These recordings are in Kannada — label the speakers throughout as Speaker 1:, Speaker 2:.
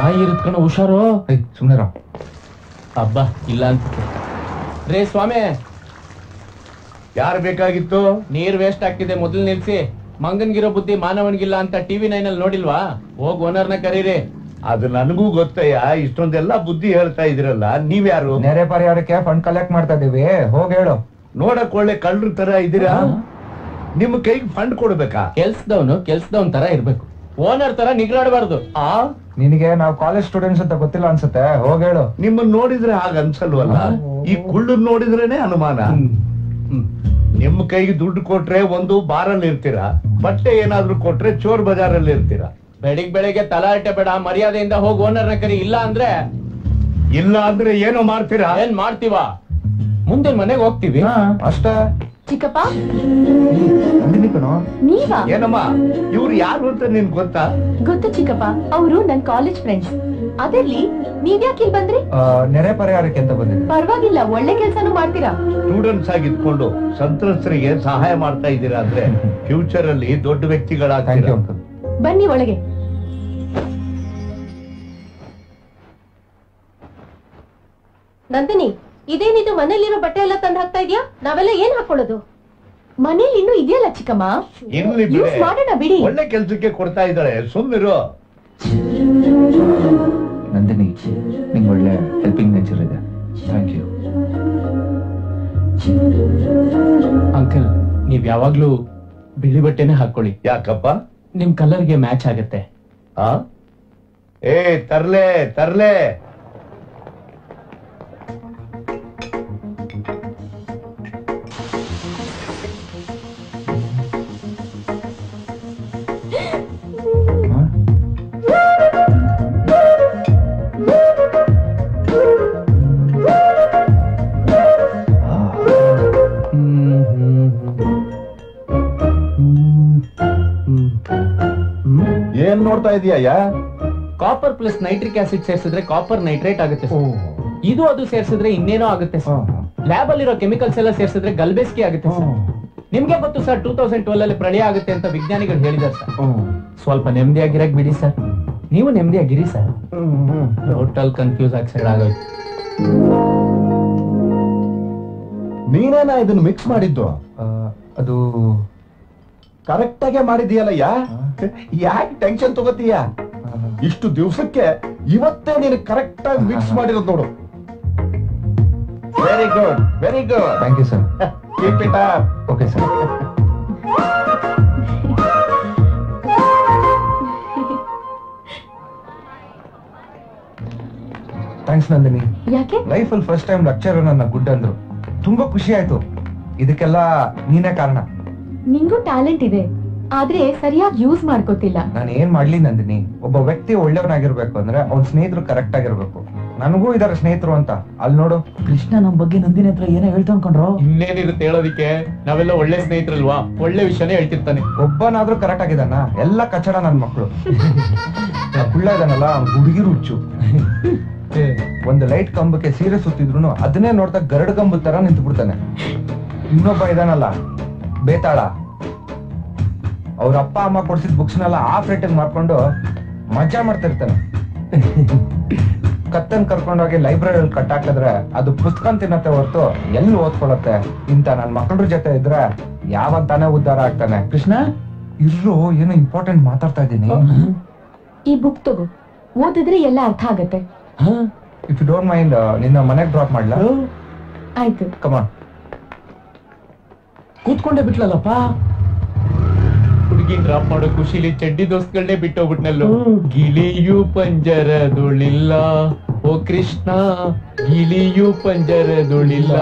Speaker 1: ಬಾಯಿ ಇರುತ್ಕಣ ಹುಷಾರು.
Speaker 2: ಸುಮ್ನೆರ
Speaker 1: ಹಬ್ಬ ಇಲ್ಲ ಅನ್ಸುತ್ತೆ. ರೇ ಸ್ವಾಮಿ,
Speaker 3: ಯಾರು ಬೇಕಾಗಿತ್ತು?
Speaker 1: ನೀರ್ ವೇಸ್ಟ್ ಆಗ್ತಿದೆ, ಮೊದಲು ನಿಲ್ಸಿ. ಮಂಗನ್ಗಿರೋ ಬುದ್ಧಿ ಮಾನವನ್ಗಿಲ್ಲ ಅಂತ TV 9 ಅಲ್ಲಿ ನೋಡಿಲ್ವಾ? ಹೋಗ್ ಓನರ್ನ ಕರೀರಿ.
Speaker 3: ಅದು ನನಗೂ ಗೊತ್ತಯ್ಯ, ಇಷ್ಟೊಂದೆಲ್ಲ ಬುದ್ಧಿ ಹೇಳ್ತಾ ಇದ್ರಲ್ಲ, ನೀವ್ಯಾರು?
Speaker 2: ನೆರೆ ಪರಿಹಾರಕ್ಕೆ ಫಂಡ್ ಕಲೆಕ್ಟ್ ಮಾಡ್ತಾ ಇದೀವಿ, ಹೋಗ್ ಹೇಳು.
Speaker 3: ನೋಡಕ್ ಒಳ್ಳೆ ಕಳ್ಳರ ತರ ಇದೀರಾ, ನಿಮ್ ಕೈಗೆ ಫಂಡ್ ಕೊಡ್ಬೇಕಾ?
Speaker 1: ಕೆಲ್ಸದವನ್ ತರ ಇರ್ಬೇಕು, ಓನರ್ ತರ ನಿಗ್ರಾಡಬಾರ್ದು.
Speaker 2: ನಿನಗೆ ನಾವು ಕಾಲೇಜ್ ಸ್ಟೂಡೆಂಟ್ಸ್ ಅಂತ ಗೊತ್ತಿಲ್ಲ ಅನ್ಸುತ್ತೆ, ಹೋಗ್ ಹೇಳು.
Speaker 3: ನಿಮ್ಮನ್ನ ನೋಡಿದ್ರೆ ಹಾಗ ಅನ್ಸಲ್ವಲ್ಲ, ಈ ಕುಳ್ಳನ್ ನೋಡಿದ್ರೇನೆ ಅನುಮಾನ. ನಿಮ್ ಕೈಗೆ ದುಡ್ಡು ಕೊಟ್ರೆ ಒಂದು ಬಾರಲ್ಲಿ ಇರ್ತೀರಾ, ಬಟ್ಟೆ ಏನಾದ್ರೂ ಕೊಟ್ರೆ ಚೋರ್ ಬಜಾರಲ್ಲಿ ಇರ್ತೀರಾ.
Speaker 1: ಬೆಳಿಗ್ಗೆ ತಲಾಟೆ ಬೇಡ, ಮರ್ಯಾದೆಯಿಂದ ಹೋಗಿ ಓನರ್ನ ಕರಿ. ಇಲ್ಲ ಅಂದ್ರೆ ಏನೋ ಮಾಡ್ತೀರಾ? ಏನ್ ಮಾಡ್ತೀವ? ಮುಂದೆ ಮನೆಗೆ ಹೋಗ್ತೀವಿ
Speaker 2: ಅಷ್ಟೇ.
Speaker 4: ಚಿಕ್ಕಪ್ಪ
Speaker 3: ನೀವಾ? ಏನಮ್ಮ ಇವ್ರು ಯಾರು ಅಂತ ನಿನ್ ಗೊತ್ತಾ?
Speaker 4: ಗೊತ್ತು ಚಿಕ್ಕಪ್ಪ, ಅವರು ನನ್ ಕಾಲೇಜ್ ಫ್ರೆಂಡ್ಸ್. ಅದಿರ್ಲಿ, ನೀವ್ಯಾಕೆ ಇಲ್ಲಿ ಬಂದ್ರಿ?
Speaker 2: ನೆರೆ ಪರಿಹಾರಕ್ಕೆ ಅಂತ ಬಂದಿದ್ದೆ.
Speaker 4: ಪರವಾಗಿಲ್ಲ, ಒಳ್ಳೆ ಕೆಲ್ಸನೂ ಮಾಡ್ತೀರಾ.
Speaker 3: ಸ್ಟೂಡೆಂಟ್ಸ್ ಆಗಿದ್ಕೊಂಡು ಸಂತ್ರಸ್ತರಿಗೆ ಸಹಾಯ ಮಾಡ್ತಾ ಇದ್ದೀರಾ ಅಂದ್ರೆ ಫ್ಯೂಚರ್ ಅಲ್ಲಿ ದೊಡ್ಡ ವ್ಯಕ್ತಿಗಳಾಗ್ತೀರಾ.
Speaker 4: ಬನ್ನಿ ಒಳಗೆ. ನಂದಿನಿ, ಇದೇನಿದು ಮನೇಲಿರೋ ಬಟ್ಟೆ ಎಲ್ಲ ತಂದು ಹಾಕ್ತಾ ಇದೀಯಾ? ನಾವೆಲ್ಲ ಏನ್ ಹಾಕೊಳ್ಳೋದು? ಮನೇಲಿ ಇನ್ನೂ ಇದೆಯಲ್ಲ ಚಿಕ್ಕಮ್ಮ, ಯೂಸ್ ಮಾಡೋಣ ಬಿಡಿ.
Speaker 3: ಒಳ್ಳೆ ಕೆಲ್ಸಕ್ಕೆ ಕೊಡ್ತಾ ಇದ್ದಾಳೆ, ಸುಮ್ಮಿರು.
Speaker 2: ನಂದಿನಿ, ನಿಂಗೆ ಒಳ್ಳೆ ಹೆಲ್ಪಿಂಗ್ ನೇಚರ್ ಇದೆ, ಥ್ಯಾಂಕ್ ಯು.
Speaker 1: ಅಂಕಲ್, ನೀವ್ ಯಾವಾಗ್ಲೂ ಬಿಳಿ ಬಟ್ಟೆನೆ ಹಾಕೊಳ್ಳಿ.
Speaker 3: ಯಾಕಪ್ಪ?
Speaker 1: ನಿಮ್ ಕಲರ್ಗೆ ಮ್ಯಾಚ್ ಆಗತ್ತೆ.
Speaker 3: ಏ ತರ್ಲೆ
Speaker 2: ಏನ್ ನೋಡ್ತಾ ಇದೀಯಾ?
Speaker 1: ಕಾಪರ್ ಪ್ಲಸ್ ನೈಟ್ರಿಕ್ ಆಸಿಡ್ ಸೇರಿಸಿದ್ರೆ ಕಾಪರ್ ನೈಟ್ರೇಟ್ ಆಗುತ್ತೆ. ಇದು ಅದು ಸೇರಿಸಿದ್ರೆ ಇನ್ನೇನೋ ಆಗುತ್ತೆ. ಲ್ಯಾಬ್ ಅಲ್ಲಿರೋ ಕೆಮಿಕಲ್ಸ್ ಎಲ್ಲ ಸೇರಿಸಿದ್ರೆ ಗಲ್ಬೇಸ್ಕಿ ಆಗುತ್ತೆ. ನಿಮ್ಗೆ ಗೊತ್ತು ಸರ್, 2012 ಅಲ್ಲಿ ಪ್ರಳಯ ಆಗುತ್ತೆ ಅಂತ ವಿಜ್ಞಾನಿಗಳು ಹೇಳಿದಾರೆ ಸರ್. ಸ್ವಲ್ಪ ನೆಮ್ಮದಿಯಾಗಿರಕ್ ಬಿಡಿ ಸರ್, ನೀವು ನೆಮ್ಮದಿಯಾಗಿರಿ ಸರ್. ಟೋಟಲ್ ಕನ್ಫ್ಯೂಸ್ ಆಗಿ ಸೈಡ್ ಆಗೋಯ್ತು.
Speaker 2: ನೀನೇನಾ ಇದನ್ನ ಮಿಕ್ಸ್ ಮಾಡಿದ್ದು? ಅದು ಕರೆಕ್ಟ್ ಆಗೇ ಮಾಡಿದೀಯಲ್ಲಯ್ಯ, ಯಾಕೆ ಟೆನ್ಷನ್ ತಗೋತೀಯ? ಇಷ್ಟು ದಿವಸಕ್ಕೆ ಇವತ್ತೇ ನೀನು ಕರೆಕ್ಟ್ ಆಗಿ ಮಿಕ್ಸ್ ಮಾಡಿರೋದು ನೋಡು. Very good, very good. Thank you sir. Keep it up. Okay sir. Thanks Nandini.
Speaker 4: ಯಾಕೆ?
Speaker 2: ಲೈಫಲ್ಲಿ ಫಸ್ಟ್ ಟೈಮ್ ಲೆಕ್ಚರರ್ ನನ್ನ ಗುಡ್ ಅಂದ್ರು, ತುಂಬಾ ಖುಷಿ ಆಯ್ತು. ಇದಕ್ಕೆಲ್ಲ ನೀನೇ ಕಾರಣ.
Speaker 4: ನಿಂಗೂ ಟ್ಯಾಲೆಂಟ್ ಇದೆ, ಆದ್ರೆ ಸರಿಯಾಗಿ ಯೂಸ್ ಮಾಡ್ಕೋತಿಲ್ಲ.
Speaker 2: ನಾನು ಏನ್ ಮಾಡ್ಲಿ ನಂದಿನಿ, ಒಬ್ಬ ವ್ಯಕ್ತಿ ಒಳ್ಳೆಯವನಾಗಿರ್ಬೇಕು ಅಂದ್ರೆ ಅವ್ನ ಸ್ನೇಹಿತರು ಕರೆಕ್ಟ್ ಆಗಿರ್ಬೇಕು. ನನಗೂ ಇದಾರೆ ಸ್ನೇಹಿತರು ಅಂತ. ಅಲ್ಲಿ ನೋಡು,
Speaker 1: ಕೃಷ್ಣ ನಮ್ ಬಗ್ಗೆ ನಂದಿನಿ ಹತ್ರ ಏನೋ ಹೇಳ್ತಾ ಅನ್ಕೊಂಡ್ರು. ಇನ್ನೇನಿರುತ್ತೆ ಹೇಳೋದಿಕ್ಕೆ, ನಾವೆಲ್ಲ ಒಳ್ಳೆ ಸ್ನೇಹಿತರಲ್ವಾ, ಒಳ್ಳೆ ವಿಷಯನೇ ಹೇಳ್ತಿರ್ತಾನೆ.
Speaker 2: ಒಬ್ಬನಾದ್ರೂ ಕರೆಕ್ಟ್ ಆಗಿದಾನ? ಎಲ್ಲ ಕಚಡ ನನ್ ಮಕ್ಳು. ಕುಳ್ಳ ಇದಾನಲ್ಲ, ಹುಡುಗಿರು ಹುಚ್ಚು. ಒಂದು ಲೈಟ್ ಕಂಬಕ್ಕೆ ಸೀರೆ ಸುತ್ತಿದ್ರು ಅದನ್ನೇ ನೋಡ್ತಾ ಗರಡ್ ಕಂಬದ ತರ ನಿಂತು ಬಿಡ್ತಾನೆ. ಇನ್ನೊಬ್ಬ ಇದಾನಲ್ಲ ಬೇತಾಳ, ಅವ್ರ ಅಪ್ಪ ಅಮ್ಮ ಕೊಡ್ಸಿದ ಬುಕ್ಸ್ನೆಲ್ಲ ಆಫ್ ರೇಟಿಗೆ ಮಾಡ್ಕೊಂಡು ಮಜಾ ಮಾಡ್ತಾ ಇರ್ತಾನೆ. ಕತ್ತನ್ ಕರ್ಕೊಂಡೋಗಿ ಲೈಬ್ರರಿಯಲ್ಲಿ ಕಟ್ಟಾಕಿದ್ರೆ ಅದು ಪುಸ್ತಕ ತಿನ್ನತ್ತೆ ಹೊರತು ಎಲ್ಲಿ ಓದ್ಕೊಳತ್ತೆ. ಇಂತ ನನ್ ಮಕ್ಕಳ ಜೊತೆ ಇದ್ರೆ ಯಾವಾಗ ತಾನೇ ಉದ್ಧಾರ ಆಗ್ತಾನೆ. ಕೃಷ್ಣ ಇರ್ರು, ಏನೋ ಇಂಪಾರ್ಟೆಂಟ್ ಮಾತಾಡ್ತಾ ಇದ್ದೀನಿ.
Speaker 4: ಈ ಬುಕ್ ತಗೋ, ಓದಿದ್ರೆ ಎಲ್ಲ ಅರ್ಥ ಆಗತ್ತೆ.
Speaker 2: ಇಫ್ ಯು ಡೋಂಟ್ ಮೈಂಡ್, ನಿನ್ನ ಮನೆಗೆ ಡ್ರಾಪ್ ಮಾಡ್ಲಾ?
Speaker 4: ಆಯ್ತು,
Speaker 2: ಕಮಾನ್.
Speaker 1: ಕೂತ್ಕೊಂಡೆ ಬಿಟ್ಲಲ್ಲಪ್ಪ. ಹುಡುಗಿ ಡ್ರಾಪ್ ಮಾಡೋ ಖುಷಿಲಿ ಚಡ್ಡಿ ದೋಸ್ಗಳನ್ನೇ ಬಿಟ್ಟೋಗ್ಬಿಟ್ನಲ್ಲೋ. ಗಿಳಿಯು ಪಂಜರದುಳಿಲ್ಲ, ಓ ಕೃಷ್ಣ ಗಿಳಿಯು ಪಂಜರದುಳಿಲ್ಲ.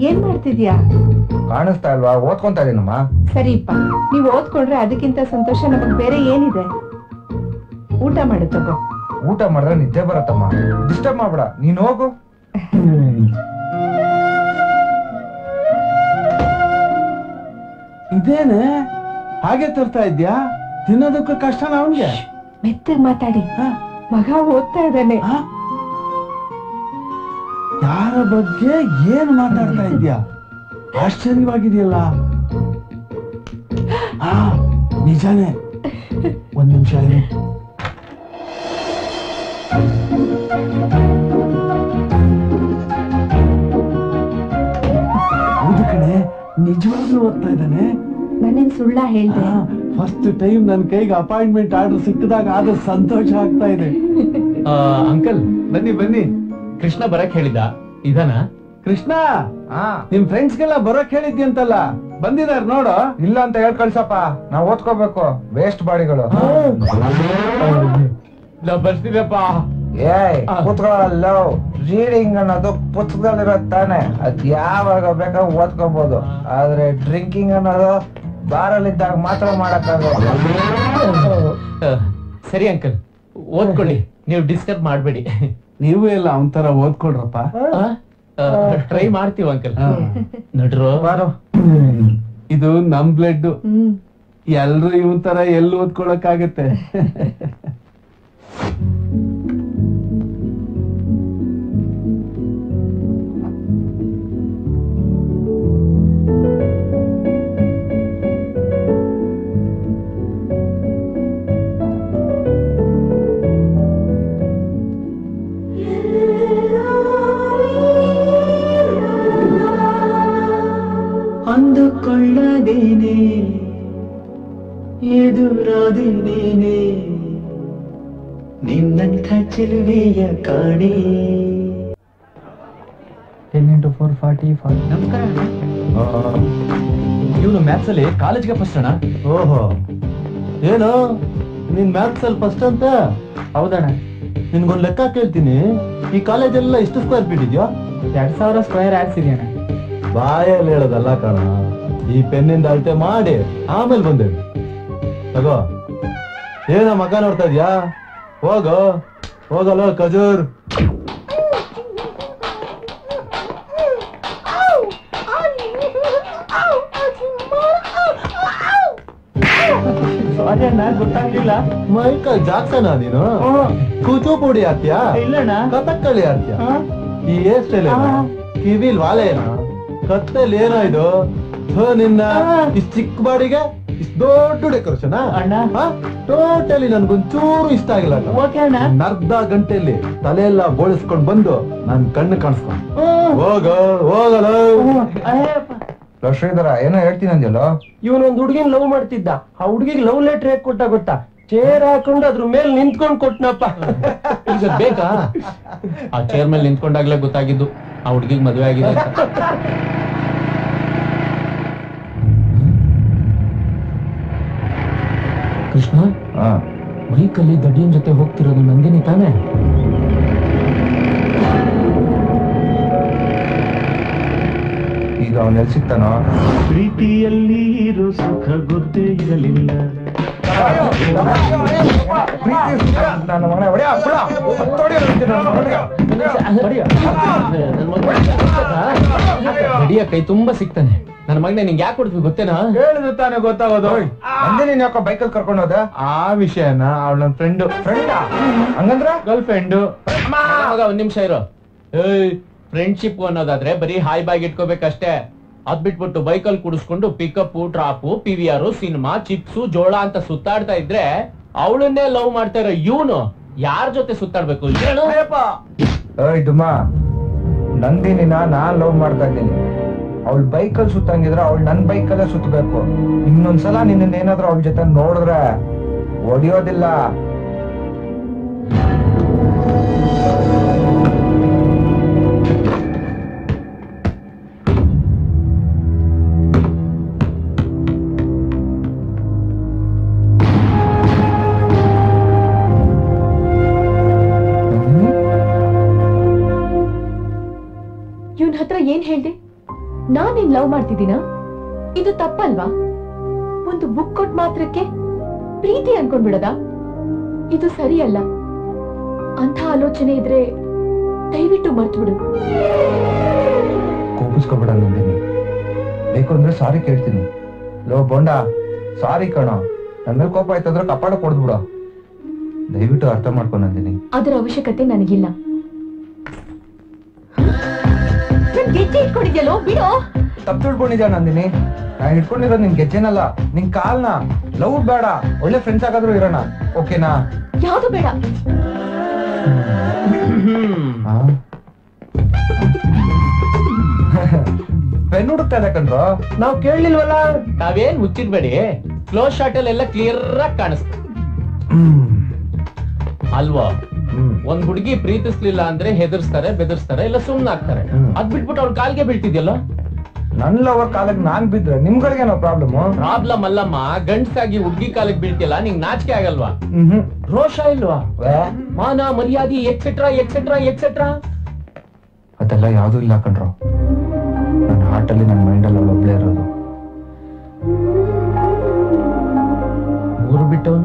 Speaker 4: ಏನ್ ಮಾಡ್ತಿದ್ಯಾ?
Speaker 2: ಕಾಣಿಸ್ತಾ ಇಲ್ವಾ? ಓದ್ಕೊಂತಾ ಇದೀನಮ್ಮ.
Speaker 4: ಸರಿಪ್ಪ, ನೀವ್ ಓದ್ಕೊಂಡ್ರೆ ಅದಕ್ಕಿಂತ ಸಂತೋಷ ನಮಗ್ ಬೇರೆ ಏನಿದೆ. ಊಟ ಮಾಡು ತಗೋ.
Speaker 2: ಊಟ ಮಾಡಿದ್ರೆ ನಿದ್ದೆ ಬರತ್ತಮ್ಮ, ಡಿಸ್ಟರ್ಬ್ ಮಾಡ್ಬೇಡ, ನೀನ್ ಹೋಗು.
Speaker 5: ಇದೇನೆ ಹಾಗೆ ತರ್ತಾ ಇದ್ಯಾ? ತಿನ್ನೋದಕ್ಕೆ ಕಷ್ಟನ ಅವನ್ಗೆ?
Speaker 4: ಮೆತ್ತಗ್ ಮಾತಾಡಿ, ಮಗ ಓದ್ತಾ ಇದ್ದಾನೆ.
Speaker 5: ಯಾರ ಬಗ್ಗೆ ಏನ್ ಮಾತಾಡ್ತಾ ಇದ್ಯಾ? ಆಶ್ಚರ್ಯವಾಗಿದೆಯಲ್ಲ. ನಿಜಾನೇ. ಒಂದ್ ನಿಮಿಷ ಇರಿ. ಹೌದು ಕಣೆ, ನಿಜವಾಗ್ಲೂ ಓದ್ತಾ ಇದ್ದಾನೆ.
Speaker 4: ನಾನೇನ್ ಸುಳ್ಳ ಹೇಳ್ದೆ?
Speaker 5: ಫಸ್ಟ್ ಟೈಮ್ ನನ್ನ ಕೈಗೆ ಅಪಾಯಿಂಟ್ಮೆಂಟ್ ಆರ್ಡರ್ ಸಿಕ್ಕಿದಾಗ ಆದ ಸಂತೋಷ ಆಗ್ತಾ ಇದೆ.
Speaker 1: ಅಂಕಲ್
Speaker 2: ಬನ್ನಿ ಬನ್ನಿ.
Speaker 1: ಕೃಷ್ಣ ಬರಕ್ ಹೇಳಿದ, ಇದಾನ?
Speaker 5: ಕೃಷ್ಣ, ನಿಮ್ ಫ್ರೆಂಡ್ಸ್ಗೆಲ್ಲ ಬರೋಕ್ ಹೇಳಿದ್ಯಂತಲ್ಲ, ಬಂದಿದಾರ ನೋಡು.
Speaker 2: ಇಲ್ಲ ಅಂತ ಹೇಳ್ ಕಳ್ಸಪ್ಪ, ನಾವ್ ಓದ್ಕೋಬೇಕು. ವೇಸ್ಟ್ ಬಾಡಿಗಳು.
Speaker 1: ನಾವ್ ಬರ್ತೀವಪ್ಪ.
Speaker 2: ಏಯ್ ಕೂತ್ಕೊಳ್ಳಲ್ಲ. ರೀಡಿಂಗ್ ಅನ್ನೋದು ಪುಸ್ತಕದಲ್ಲಿರೋದ್ ತಾನೆ, ಅದ್ ಯಾವಾಗ ಬೇಕಾಗ ಓದ್ಕೋಬಹುದು. ಆದ್ರೆ ಡ್ರಿಂಕಿಂಗ್ ಅನ್ನೋದು ಬಾರಲ್ಲಿದ್ದಾಗ ಮಾತ್ರ ಮಾಡಕ್ಕಾಗಲ್ಲ.
Speaker 1: ಸರಿ ಅಂಕಲ್, ಓದ್ಕೊಳ್ಳಿ, ನೀವು ಡಿಸ್ಟರ್ಬ್ ಮಾಡ್ಬೇಡಿ.
Speaker 5: ನೀವು ಎಲ್ಲ ಅವನ್ ತರ ಓದ್ಕೊಳ್ರಪ್ಪ.
Speaker 1: ಟ್ರೈ ಮಾಡ್ತೀವಿ ಅಂಕಲ್. ನಡ್ರು
Speaker 2: ಬಾರೋ.
Speaker 5: ಇದು ನಮ್ ಬ್ಲಡ್. ಎಲ್ರು ಇವನ್ ತರ ಎಲ್ಲಿ ಓದ್ಕೊಳಕ್ ಆಗತ್ತೆ?
Speaker 6: ಅಂದುಕೊಳ್ಳದೇನೆ ಎದುರಾದೇನೆ ನಿನ್ನಂಥ ಚೆಲುವೆಯ ಕಾಣೆ.
Speaker 1: 10 into 4 40. ನಮಸ್ಕಾರ. ಇವನು ಮ್ಯಾಥ್ಸ್ ಅಲ್ಲಿ ಕಾಲೇಜ್ಗೆ ಫಸ್ಟ್ ಅಣ್ಣ.
Speaker 5: ಓಹೋ, ಏನು ನಿನ್ ಮ್ಯಾಥ್ಸ್ ಅಲ್ಲಿ ಫಸ್ಟ್ ಅಂತ?
Speaker 1: ಹೌದಣ್ಣ.
Speaker 5: ನಿನ್ಗೊಂದ್ ಲೆಕ್ಕ ಕೇಳ್ತೀನಿ. ಈ ಕಾಲೇಜೆಲ್ಲ ಎಷ್ಟು ಸ್ಕ್ವೇರ್ ಫೀಟ್ ಇದೆಯೋ?
Speaker 1: 2000 ಸ್ಕ್ವೇರ್ ಯಾರ್ಡ್ಸ್ ಇದೆಯಣ್ಣ.
Speaker 5: ಬಾಯಲ್ಲಿ ಹೇಳೋದಲ್ಲ ಕಣ, ಈ ಪೆನ್ನಿಂದ ಅಳತೆ ಮಾಡಿ ಆಮೇಲೆ ಬಂದೇವಿ. ತಗೋ. ಏನ ಮಗ ನೋಡ್ತಾ ಇದ್ಯಾ? ಹೋಗಲ್ಲ ಖಜೂರ್.
Speaker 1: ಸಾರಿ ಅಣ್ಣ, ಗೊತ್ತಾಗ್ಲಿಲ್ಲ.
Speaker 5: ಮೈಕಲ್ ಜಾಕ್ಸನ ನೀನು? ಕೂಚುಪುಡಿ ಆಡ್ತೀಯಾ?
Speaker 1: ಇಲ್ಲಣ್ಣ.
Speaker 5: ಕಥಕ್ಕಳಿ ಆಡ್ತೀಯಾ? ಈ ಹೇರ್ ಸ್ಟೈಲ್ ಕಿವಿಲ್ ವಾಲೆ ಏನೋ, ಕತ್ತಲ್ಲಿ ಏನೋ ಇದು? ನಿನ್ನ ಇಷ್ಟ ಚಿಕ್ಕ ಬಾಡಿಗೆ ಇಷ್ಟ ದೊಡ್ಡ ಡೆಕೋರೇಷನ್
Speaker 1: ಅಣ್ಣ.
Speaker 5: ಟೋಟಲಿ ನನ್ಗೊಂಚೂರು ಇಷ್ಟ ಆಗಿಲ್ಲ. ಅರ್ಧ ಗಂಟೆಯಲ್ಲಿ ತಲೆಯೆಲ್ಲ ಬೋಳಿಸ್ಕೊಂಡ್ ಬಂದು ನನ್ ಕಣ್ಣು ಕಾಣಿಸ್ಕೊಂಡು ಹೋಗಲ್ಲ.
Speaker 2: ಶ್ರೀಧರ ಏನೋ ಹೇಳ್ತೀನಿ ಅಂದ್ಯಲ್ಲ?
Speaker 7: ಇವನೊಂದ್ ಹುಡುಗಿನ ಲವ್ ಮಾಡ್ತಿದ್ದ. ಆ ಹುಡುಗಿಗೆ ಲವ್ ಲೆಟರ್ ಹೇಗ್ ಕೊಟ್ಟ ಗೊತ್ತಾ? ಚೇರ್ ಹಾಕೊಂಡು ಅದ್ರ ಮೇಲೆ ನಿಂತ್ಕೊಂಡ್ ಕೊಟ್ನಪ್ಪ.
Speaker 1: ಈಗ ಬೇಕಾ? ಆ ಚೇರ್ ಮೇಲೆ ನಿಂತ್ಕೊಂಡಾಗ್ಲೇ ಗೊತ್ತಾಗಿದ್ದು ಆ ಹುಡುಗಿಗೆ ಮದುವೆ ಆಗಿದೆ ಅಂತ. ಕೃಷ್ಣ, ಬೈಕಲ್ಲಿ ದಡಿಯನ್ ಜೊತೆ ಹೋಗ್ತಿರೋದು ನಂದಿನಿ ತಾನೆ?
Speaker 2: ಈಗ ಅವನೆಲ್ಲಿ ಸಿಗ್ತಾನೋ?
Speaker 6: ಪ್ರೀತಿಯಲ್ಲಿ ಇರೋ ಸುಖ ಗೊತ್ತೇ ಇರಲಿಲ್ಲ.
Speaker 2: ನನ್ನ ಮನೆ
Speaker 1: ದಡಿಯ ಕೈ ತುಂಬಾ ಸಿಗ್ತಾನೆ. ನನ್ನ ಮಗನೇ ನಿಂಗೆ ಯಾಕೆ ಕೊಡ್ತೀವಿ ಗೊತ್ತೇನಾ?
Speaker 5: ಹೇಳಿದ್ರೆ ತಾನೇ ಗೊತ್ತಾಗೋದು.
Speaker 2: ಅಂದೇ ನೀನ್ ಯಾಕೋ ಬೈಕಲ್ಲಿ ಕರ್ಕೊಂಡು ಹೋದ?
Speaker 5: ಆ ವಿಷಯನ ಅವಳ ನನ್ನ ಫ್ರೆಂಡ್.
Speaker 2: ಹಂಗಂದ್ರ
Speaker 5: ಗರ್ಲ್ ಫ್ರೆಂಡ್.
Speaker 1: ಮಗ ಒಂದ್ ನಿಮಿಷ ಇರೋ. ಏಯ್, ಫ್ರೆಂಡ್ಶಿಪ್ ಅನ್ನೋದಾದ್ರೆ ಬರೀ ಹಾಯ್ ಬಾಯ್ ಇಟ್ಕೋಬೇಕಷ್ಟೇ. ಅದ್ ಬಿಟ್ಬಿಟ್ಟು ಬೈಕಲ್ಲಿ ಕುಡಿಸ್ಕೊಂಡು pickup, drop, PVR, cinema, chips, ಜೋಳ ಅಂತ ಸುತ್ತಾಡ್ತಾ ಇದ್ರೆ ಅವಳನ್ನೇ ಲವ್ ಮಾಡ್ತಾ ಇರೋ ಇವನು ಯಾರ ಜೊತೆ ಸುತ್ತಾಡ್ಬೇಕು?
Speaker 2: ಏಯ್ ಡುಮಾ, ನಂದಿನಿನ ನಾನ್ ಲವ್ ಮಾಡ್ತಾ ಇದ್ದೀನಿ. ಅವಳ ಬೈಕಲ್ಲಿ ಸುತ್ತಂಗಿದ್ರೆ ಅವಳು ನನ್ ಬೈಕಲ್ಲೇ ಸುತ್ತಬೇಕು. ಇನ್ನೊಂದ್ಸಲ ನಿನ್ನ ಏನಾದ್ರೂ ಅವಳ ಜೊತೆ ನೋಡಿದ್ರೆ ಹೊಡಿಯೋದಿಲ್ಲ.
Speaker 4: ಇವನ್ ಹತ್ರ ಏನ್ ಹೇಳ್ದೆ? ನಾನೇನ್ ಲವ್ ಮಾಡ್ತಿದ್ದೀನ? ಇದು ತಪ್ಪಲ್ವಾ? ಒಂದು ಬುಕ್ ಕೊಟ್ ಮಾತ್ರಕ್ಕೆ ಪ್ರೀತಿ ಅನ್ಕೊಂಡ್ಬಿಡದ? ಇದು ಸರಿಯಲ್ಲ. ಅಂಥ ಆಲೋಚನೆ ಇದ್ರೆ ದಯವಿಟ್ಟು ಮರ್ತ್ಬಿಡು.
Speaker 2: ಕೋಪಿಸ್ಕೊಬೇಡ ನಂದಿನಿ. ಬೇಕು ಅಂದ್ರೆ ಸಾರಿ ಕೇಳ್ತೀನಿ. ಲೋ ಬೋಂಡ, ಸಾರಿ ಕಣೋ. ನನ್ನ ಮೇಲೆ ಕೋಪ ಆಯ್ತಂದ್ರೆ ಕಪಾಡ ಕೊಡ್ದ್ಬಿಡ. ದಯವಿಟ್ಟು ಅರ್ಥ ಮಾಡ್ಕೊ ನಂದಿನಿ.
Speaker 4: ಅದರ ಅವಶ್ಯಕತೆ ನನಗಿಲ್ಲ. ಗೆಜ್ಜೆ ಇಟ್ಕೊಂಡಿದ್ಯಲ್ಲೋ, ಬಿಡು.
Speaker 2: ತಪ್ಪು ತಿಳ್ಕೊಂಡಿದ್ಯಾ ನಂದಿನಿ. ನಾನ್ ಇಟ್ಕೊಂಡಿರೋದು ನಿನ್ ಗೆಜ್ಜೆನಲ್ಲ, ನಿನ್ ಕಾಲ್ನ. ಲವ್ ಬೇಡ, ಒಳ್ಳೆ ಫ್ರೆಂಡ್ಸ್ ಆಗಾದ್ರೂ ಇರೋಣ, ಓಕೆನಾ?
Speaker 4: ಯಾವ್ದು ಬೇಡ.
Speaker 2: ಪೆನ್ ಹುಡುಕ್ತಾ ಇದೆ ಕಣ್ರು.
Speaker 7: ನಾವ್ ಕೇಳಲಿಲ್ವಲ್ಲ.
Speaker 1: ನಾವೇನ್ ಮುಚ್ಚಿಡ್ಬೇಡಿ, ಕ್ಲೋಸ್ ಶಾಟ್ ಅಲ್ಲಿ ಎಲ್ಲ ಕ್ಲಿಯರ್ ಆಗಿ ಕಾಣಿಸ್ತು ಅಲ್ವಾ? ಒಂದ್ ಹುಡುಗಿ ಪ್ರೀತಿಸ್ಲಿಲ್ಲ ಅಂದ್ರೆ ಹೆದರ್ಸ್ತಾರೆ, ಬೆದರ್ಸ್ತಾರೆ, ಇಲ್ಲ ಸುಮ್ನಾಗ್ತಾರೆ. ಅದ್ ಬಿಟ್ಬಿಟ್ಟು ಅವ್ಳ ಕಾಲ್ಗೆ ಬೀಳ್ತಿದ್ಯಲ್ಲ.
Speaker 2: ನನ್ ಲವರ್ ಕಾಲಕ್ಕೆ ನಾನ್ ಬಿದ್ರೆ ನಿಮ್ಗಳಿಗೇನೋ ಪ್ರಾಬ್ಲಮ್?
Speaker 1: ಪ್ರಾಬ್ಲಮ್ ಅಲ್ಲಮ್ಮ, ಗಂಡ್ಸಾಗಿ ಹುಡುಗಿ ಕಾಲಕ್ಕೆ ಬೀಳ್ತಿಯಲ್ಲ, ನಿಂಗ್ ನಾಚಿಕೆ ಆಗಲ್ವಾ? ರೋಷ ಇಲ್ವಾ? ಮಾನ ಮರ್ಯಾದೆ ಎಕ್ಸೆಟ್ರಾ ಎಕ್ಸೆಟ್ರಾ ಎಕ್ಸೆಟ್ರಾ
Speaker 2: ಅದೆಲ್ಲ ಯಾವ್ದೂ ಇಲ್ಲ ಕಣ್ರು. ನನ್ನ ಹಾರ್ಟಲ್ಲಿ ನನ್ನ ಮೈಂಡಲ್ಲಿ ಒಬ್ಳೇ ಇರೋದು.
Speaker 1: ಊರು ಬಿಟ್ಟವನು